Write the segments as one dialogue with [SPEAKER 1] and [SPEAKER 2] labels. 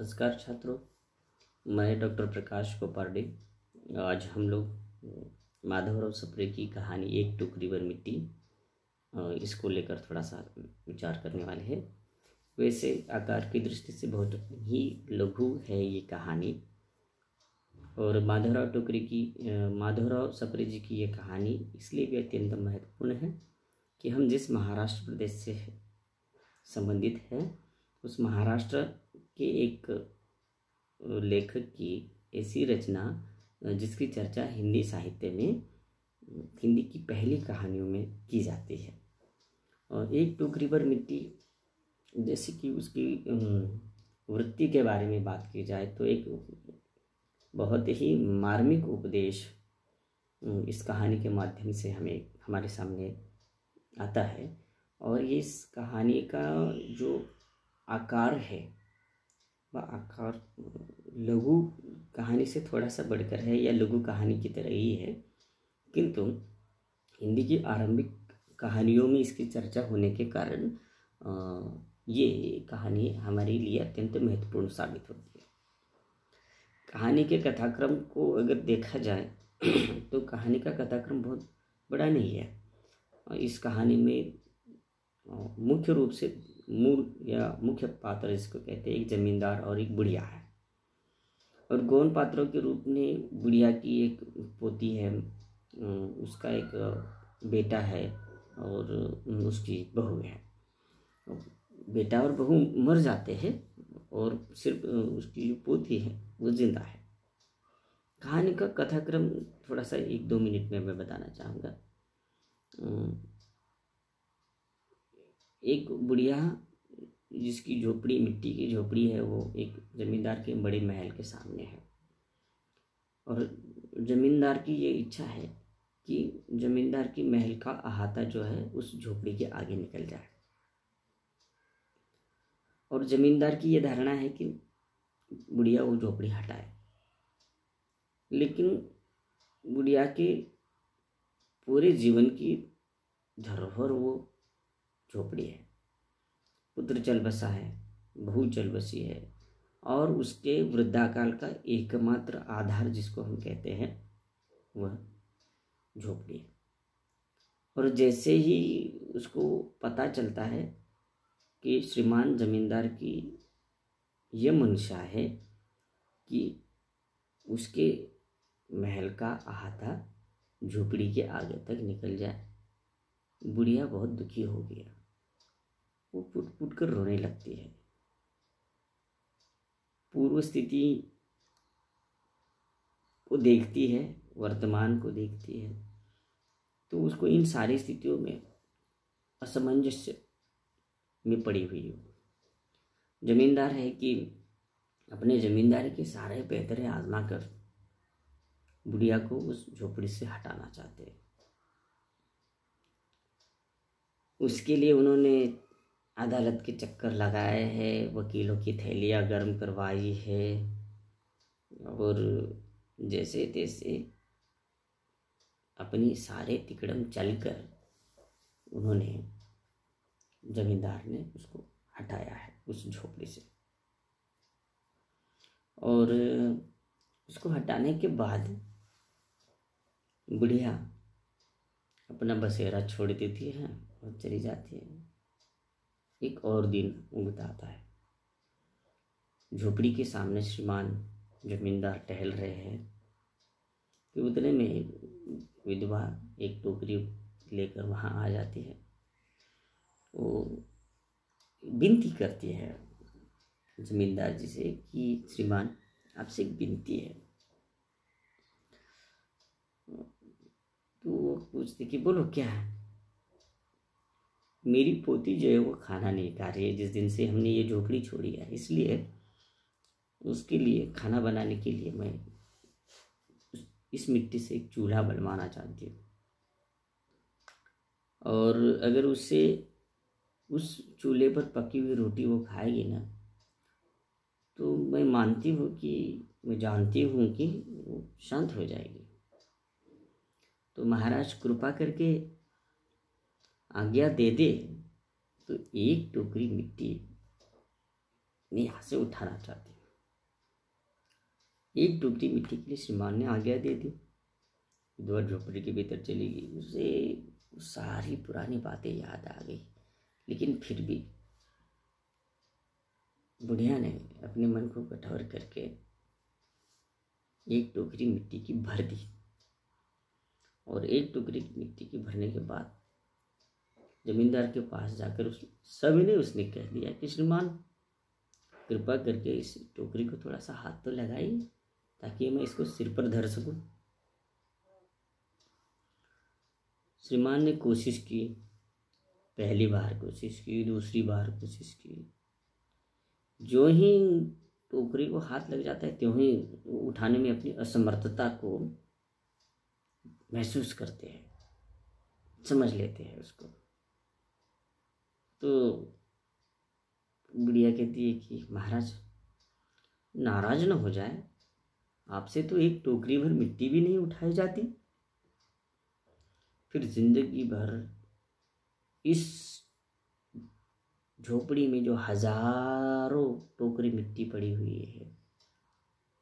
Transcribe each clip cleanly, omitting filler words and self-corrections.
[SPEAKER 1] नमस्कार छात्रों, मैं डॉक्टर प्रकाश कोपारडे। आज हम लोग माधवराव सप्रे की कहानी एक टोकरी भर मिट्टी इसको लेकर थोड़ा सा विचार करने वाले हैं। वैसे आकार की दृष्टि से बहुत ही लघु है ये कहानी और माधवराव सप्रे जी की ये कहानी इसलिए भी अत्यंत महत्वपूर्ण है कि हम जिस महाराष्ट्र प्रदेश से संबंधित हैं उस महाराष्ट्र के एक लेखक की ऐसी रचना जिसकी चर्चा हिंदी साहित्य में हिंदी की पहली कहानियों में की जाती है। और एक टोकरी भर मिट्टी जैसे कि उसकी वृत्ति के बारे में बात की जाए तो एक बहुत ही मार्मिक उपदेश इस कहानी के माध्यम से हमें हमारे सामने आता है। और इस कहानी का जो आकार है वह आकार लघु कहानी से थोड़ा सा बढ़कर है या लघु कहानी की तरह ही है, किंतु हिंदी की आरंभिक कहानियों में इसकी चर्चा होने के कारण ये कहानी हमारे लिए अत्यंत महत्वपूर्ण साबित होती है। कहानी के कथाक्रम को अगर देखा जाए तो कहानी का कथाक्रम बहुत बड़ा नहीं है। इस कहानी में मुख्य रूप से मूल या मुख्य पात्र जिसको कहते हैं एक जमींदार और एक बुढ़िया है। और गौण पात्रों के रूप में बुढ़िया की एक पोती है, उसका एक बेटा है और उसकी बहू है। बेटा और बहू मर जाते हैं और सिर्फ उसकी जो पोती है वो जिंदा है। कहानी का कथाक्रम थोड़ा सा 1-2 मिनट में मैं बताना चाहूँगा। एक बुढ़िया जिसकी झोपड़ी मिट्टी की झोपड़ी है वो एक जमींदार के बड़े महल के सामने है और जमींदार की ये इच्छा है कि जमींदार की महल का अहाता जो है उस झोपड़ी के आगे निकल जाए। और जमींदार की ये धारणा है कि बुढ़िया वो झोपड़ी हटाए, लेकिन बुढ़िया के पूरे जीवन की धरोहर वो झोपड़ी है। पुत्र चल बसा है, बहू चल बसी है और उसके वृद्धाकाल का एकमात्र आधार जिसको हम कहते हैं वह झोपड़ी है। और जैसे ही उसको पता चलता है कि श्रीमान जमींदार की यह मंशा है कि उसके महल का अहाता झोपड़ी के आगे तक निकल जाए, बुढ़िया बहुत दुखी हो गया। वो फुट फुट कर रोने लगती है। पूर्व स्थिति को देखती है, वर्तमान को देखती है, तो उसको इन सारी स्थितियों में असमंजस्य में पड़ी हुई हो। जमींदार है कि अपने जमींदारी के सारे पैतरे आजमा कर बुढ़िया को उस झोपड़ी से हटाना चाहते हैं। उसके लिए उन्होंने अदालत के चक्कर लगाए हैं, वकीलों की थैलियाँ गर्म करवाई है और जैसे तैसे अपनी सारे तिकड़म चलकर उन्होंने जमींदार ने उसको हटाया है उस झोपड़ी से। और उसको हटाने के बाद बुढ़िया अपना बसेरा छोड़ देती है और चली जाती है। एक और दिन उगता आता है। झोपड़ी के सामने श्रीमान जमींदार टहल रहे हैं कि उतने में विधवा एक टोकरी लेकर वहाँ आ जाती है। वो विनती करती है जमींदार जी से कि श्रीमान आपसे एक विनती है। तो वो पूछते कि बोलो क्या है। मेरी पोती जो है वो खाना नहीं खा रही है जिस दिन से हमने ये झोपड़ी छोड़ी है, इसलिए उसके लिए खाना बनाने के लिए मैं इस मिट्टी से एक चूल्हा बनवाना चाहती हूँ। और अगर उससे उस चूल्हे पर पकी हुई रोटी वो खाएगी ना तो मैं जानती हूँ कि वो शांत हो जाएगी। तो महाराज कृपा करके आज्ञा दे दे तो एक टोकरी मिट्टी मैं यहाँ से उठाना चाहती हूँ। एक टोकरी मिट्टी के लिए श्रीमान ने आज्ञा दे दी। विधवा झोपड़ी के भीतर चली गई। उसे सारी पुरानी बातें याद आ गई, लेकिन फिर भी बुढ़िया ने अपने मन को कठोर करके एक टोकरी मिट्टी की भर दी। और एक टोकरी मिट्टी की भरने के बाद जमींदार के पास जाकर उसने कह दिया कि श्रीमान, कृपा करके इस टोकरी को थोड़ा सा हाथ तो लगाइए ताकि मैं इसको सिर पर धर सकूं। श्रीमान ने कोशिश की, पहली बार कोशिश की, दूसरी बार कोशिश की। जो ही टोकरी को हाथ लग जाता है त्यों ही उठाने में अपनी असमर्थता को महसूस करते हैं, समझ लेते हैं उसको। तो बुढ़िया कहती है कि महाराज, नाराज न हो जाए, आपसे तो एक टोकरी भर मिट्टी भी नहीं उठाई जाती। फिर जिंदगी भर इस झोपड़ी में जो हजारों टोकरी मिट्टी पड़ी हुई है,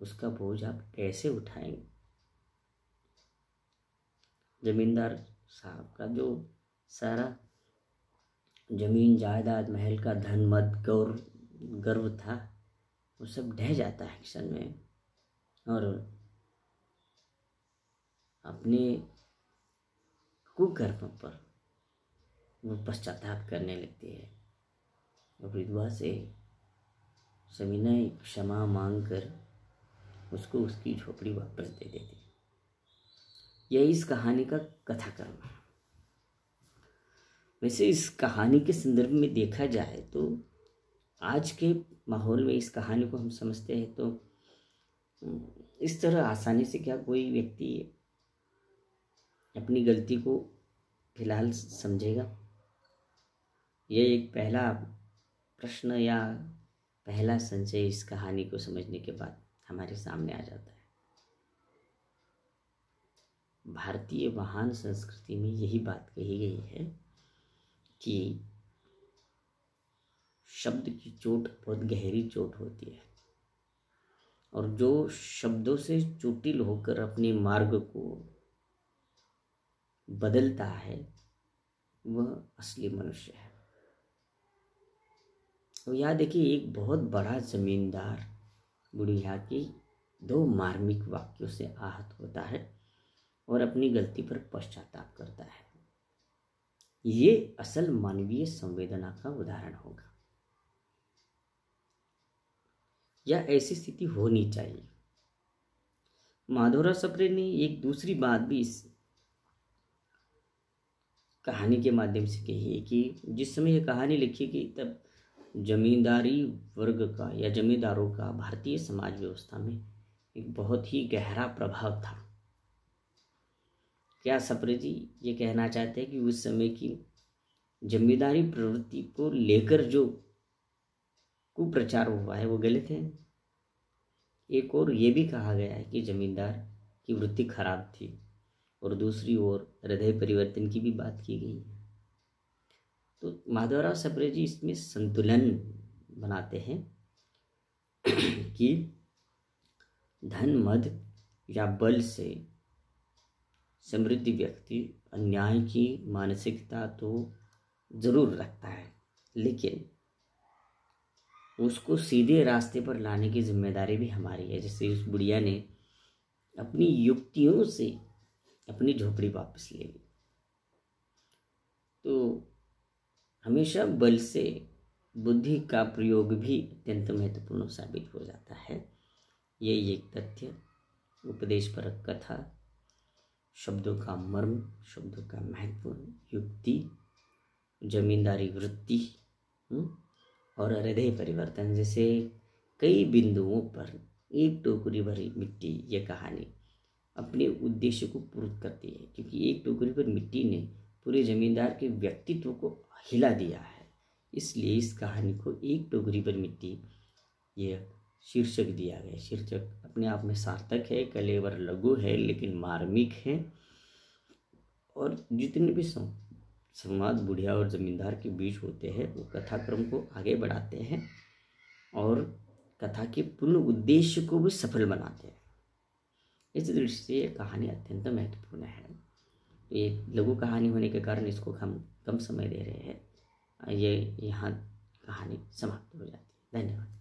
[SPEAKER 1] उसका बोझ आप कैसे उठाएंगे? जमींदार साहब का जो सारा जमीन जायदाद, महल का धन, मद, गर्व था, वो सब ढह जाता है क्षण में। और अपने कुकर्म पर वो पश्चाताप करने लगती है और विधवा से सविनय क्षमा मांगकर उसको उसकी झोपड़ी वापस दे देती। यह इस कहानी का कथाक्रम है। वैसे इस कहानी के संदर्भ में देखा जाए तो आज के माहौल में इस कहानी को हम समझते हैं तो इस तरह आसानी से क्या कोई व्यक्ति अपनी गलती को फिलहाल समझेगा? यह एक पहला प्रश्न या पहला संशय इस कहानी को समझने के बाद हमारे सामने आ जाता है। भारतीय महान संस्कृति में यही बात कही गई है कि शब्द की चोट बहुत गहरी चोट होती है, और जो शब्दों से चोटिल होकर अपने मार्ग को बदलता है वह असली मनुष्य है। तो यहाँ देखिए, एक बहुत बड़ा जमींदार बुढ़िया की 2 मार्मिक वाक्यों से आहत होता है और अपनी गलती पर पश्चाताप करता है। ये असल मानवीय संवेदना का उदाहरण होगा, या ऐसी स्थिति होनी चाहिए। माधवराव सप्रे ने एक दूसरी बात भी इस कहानी के माध्यम से कही है कि जिस समय यह कहानी लिखी गई तब जमींदारी वर्ग का या जमींदारों का भारतीय समाज व्यवस्था में एक बहुत ही गहरा प्रभाव था। क्या सप्रे जी ये कहना चाहते हैं कि उस समय की जमींदारी प्रवृत्ति को लेकर जो कुप्रचार हुआ है वो गलत है? एक और ये भी कहा गया है कि जमींदार की वृत्ति खराब थी, और दूसरी ओर हृदय परिवर्तन की भी बात की गई है। तो माधवराव सप्रे जी इसमें संतुलन बनाते हैं कि धन, मद या बल से समृद्ध व्यक्ति अन्याय की मानसिकता तो जरूर रखता है, लेकिन उसको सीधे रास्ते पर लाने की जिम्मेदारी भी हमारी है। जैसे उस बुढ़िया ने अपनी युक्तियों से अपनी झोपड़ी वापस ले ली, तो हमेशा बल से बुद्धि का प्रयोग भी अत्यंत महत्वपूर्ण साबित हो जाता है। ये एक तथ्य, उपदेशपरक कथा, शब्दों का मर्म, शब्दों का महत्व, युक्ति, जमींदारी वृत्ति और हृदय परिवर्तन जैसे कई बिंदुओं पर एक टोकरी भरी मिट्टी, ये कहानी अपने उद्देश्य को पूर्ण करती है, क्योंकि एक टोकरी भर मिट्टी ने पूरे जमींदार के व्यक्तित्व को हिला दिया है। इसलिए इस कहानी को एक टोकरी भर मिट्टी यह शीर्षक दिया गया। शीर्षक अपने आप में सार्थक है, कलेवर लघु है, लेकिन मार्मिक है, और जितने भी संवाद बुढ़िया और जमींदार के बीच होते हैं वो कथाक्रम को आगे बढ़ाते हैं और कथा के पूर्ण उद्देश्य को भी सफल बनाते हैं। इस दृष्टि से ये कहानी अत्यंत महत्वपूर्ण है। ये लघु कहानी होने के कारण इसको हम कम समय दे रहे हैं। ये यहाँ कहानी समाप्त हो जाती है। धन्यवाद।